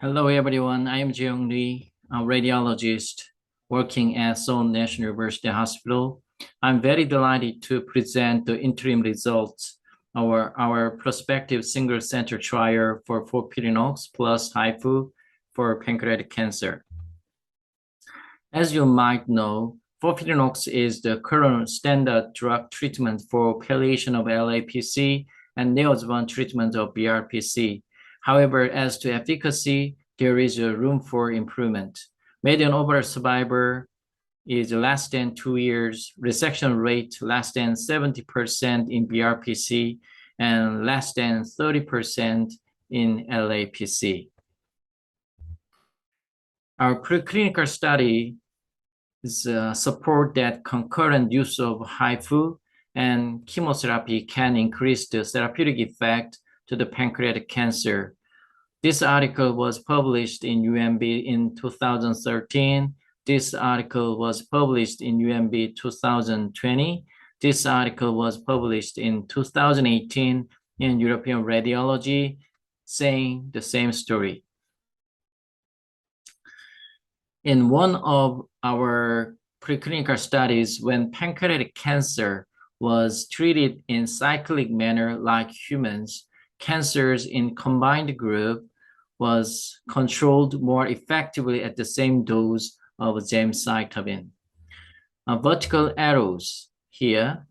Hello, everyone. I am Jeong Lee, a radiologist working at Seoul National University Hospital. I'm very delighted to present the interim results of our prospective single-center trial for FOLFIRINOX plus HIFU for pancreatic cancer. As you might know, FOLFIRINOX is the current standard drug treatment for palliation of LAPC and neoadjuvant treatment of BRPC. However, as to efficacy, there is a room for improvement. Median overall survival is less than 2 years, resection rate less than 70% in BRPC, and less than 30% in LAPC. Our preclinical study support that concurrent use of HIFU and chemotherapy can increase the therapeutic effect to the pancreatic cancer. This article was published in UMB in 2013. This article was published in UMB 2020. This article was published in 2018 in European Radiology, saying the same story. In one of our preclinical studies, when pancreatic cancer was treated in cyclic manner like humans, cancers in combined group was controlled more effectively at the same dose of gemcitabine. Vertical arrows here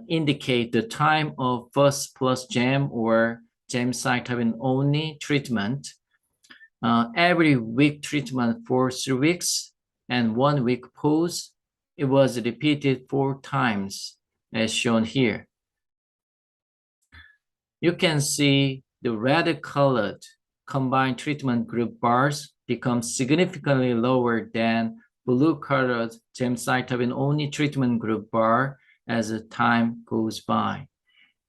indicate the time of FUS plus gem or gemcitabine only treatment. Every week treatment for 3 weeks and 1 week pause. It was repeated 4 times as shown here. You can see the red colored combined treatment group bars become significantly lower than blue colored gemcitabine only treatment group bar as time goes by.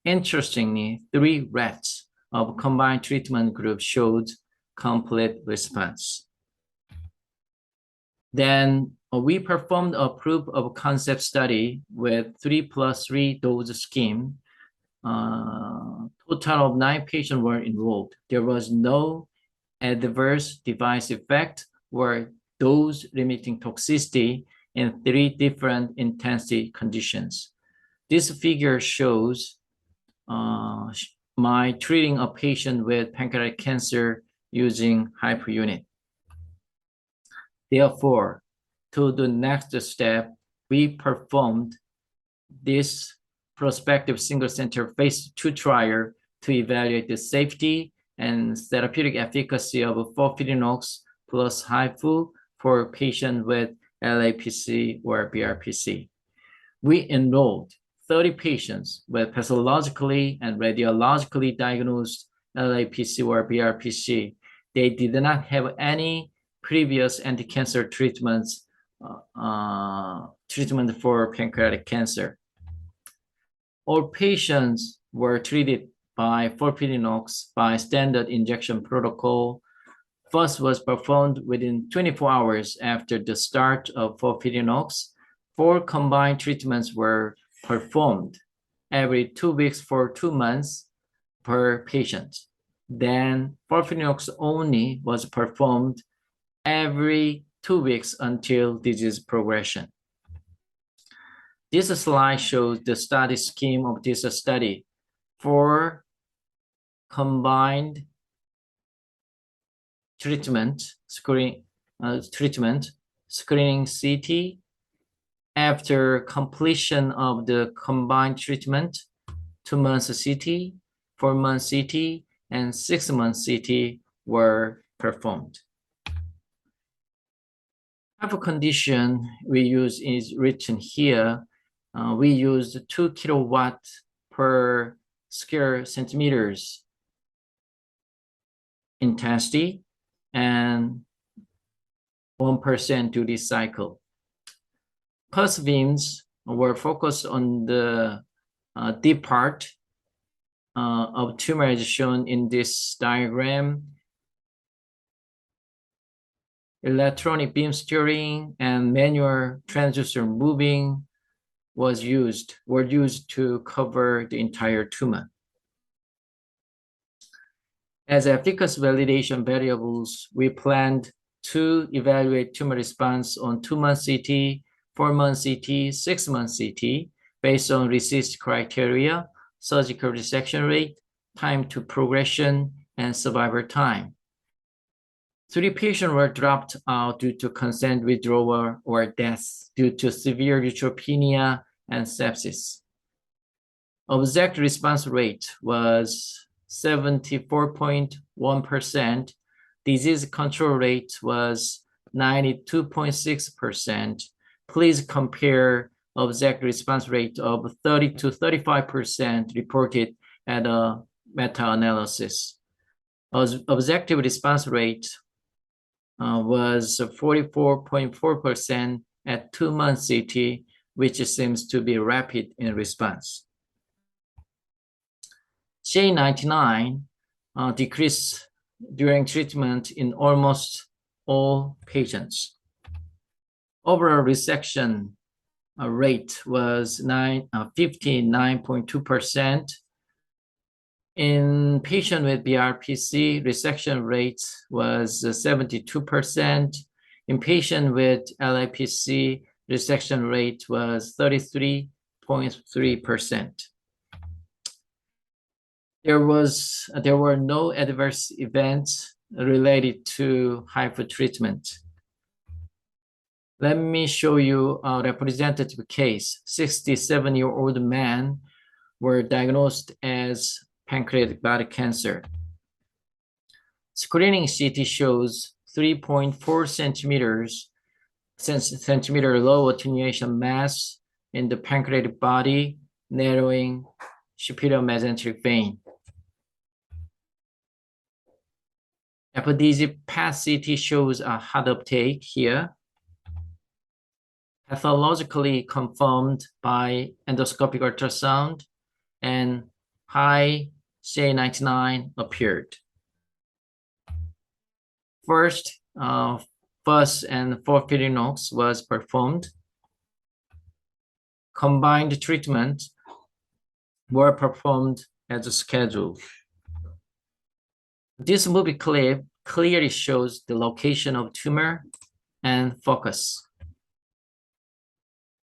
Interestingly, 3 reds of combined treatment group showed complete response. Then we performed a proof of concept study with 3+3 dose scheme. Total of 9 patients were enrolled. There was no adverse device effect or dose-limiting toxicity in 3 different intensity conditions. This figure shows my treating a patient with pancreatic cancer using HIFU unit. Therefore, to the next step, we performed this prospective single-center phase 2 trial to evaluate the safety and therapeutic efficacy of FOLFIRINOX plus HIFU for patients with LAPC or BRPC. We enrolled 30 patients with pathologically and radiologically diagnosed LAPC or BRPC. They did not have any previous anti-cancer treatment for pancreatic cancer. All patients were treated by FOLFIRINOX by standard injection protocol. FUS was performed within 24 hours after the start of FOLFIRINOX. 4 combined treatments were performed every 2 weeks for 2 months per patient. Then FOLFIRINOX only was performed every 2 weeks until disease progression. This slide shows the study scheme of this study. For combined treatment, screening CT, after completion of the combined treatment, 2 months CT, 4 months CT, and 6 months CT were performed. Type of condition we use is written here. We used 2 kilowatt per square centimeters intensity and 1% duty cycle. Pulse beams were focused on the deep part of tumor as shown in this diagram. Electronic beam steering and manual transducer moving were used to cover the entire tumor. As efficacy validation variables, we planned to evaluate tumor response on 2-month CT, 4-month CT, 6-month CT, based on RECIST criteria, surgical resection rate, time to progression, and survival time. 3 patients were dropped out due to consent withdrawal or death due to severe neutropenia and sepsis. Objective response rate was 74.1%. Disease control rate was 92.6%. Please compare objective response rate of 30 to 35% reported at a meta-analysis. Objective response rate was 44.4% at 2-month CT, which seems to be rapid in response. CA-99 decreased during treatment in almost all patients. Overall resection rate was 59.2%. In patient with BRPC, resection rate was 72%. In patient with LIPC, resection rate was 33.3%. There were no adverse events related to HIFU treatment. Let me show you a representative case. 67-year-old man were diagnosed as pancreatic body cancer. Screening CT shows 3.4 centimeter low attenuation mass in the pancreatic body, narrowing superior mesenteric vein. FDZ PATH CT shows a hot uptake here, pathologically confirmed by endoscopic ultrasound, and high CA-99 appeared. First, FUS and FOLFIRINOX was performed. Combined treatment were performed as scheduled. This movie clip clearly shows the location of tumor and focus.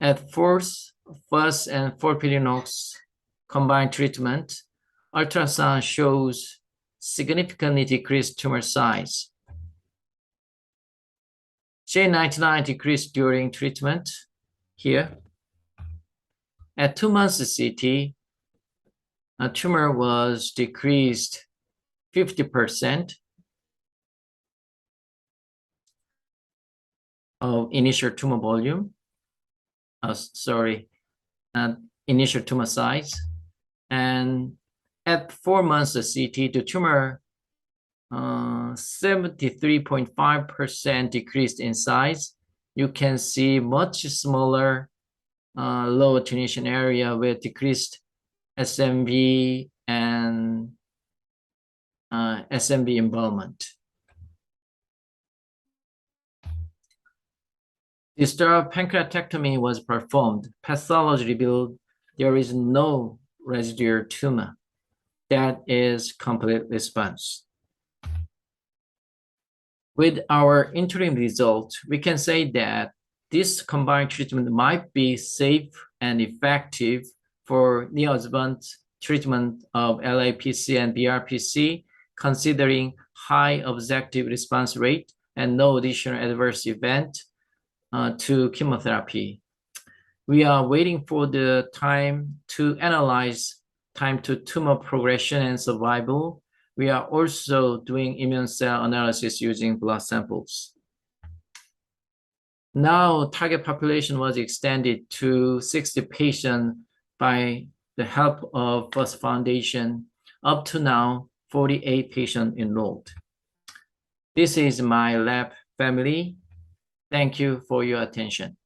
At first, FUS and FOLFIRINOX combined treatment, ultrasound shows significantly decreased tumor size. CA-99 decreased during treatment here. At 2 months CT, a tumor was decreased 50% of initial tumor volume. Initial tumor size. And at 4 months of CT, the tumor 73.5% decreased in size. You can see much smaller low attenuation area with decreased SMV and SMV involvement. Distal pancreatectomy was performed. Pathology revealed there is no residual tumor. That is complete response. With our interim result, we can say that this combined treatment might be safe and effective for neoadjuvant treatment of LIPC and BRPC, considering high objective response rate and no additional adverse event to chemotherapy. We are waiting for the time to analyze time to tumor progression and survival. We are also doing immune cell analysis using blood samples. Now, target population was extended to 60 patients by the help of FUS Foundation. Up to now, 48 patients enrolled. This is my lab family. Thank you for your attention.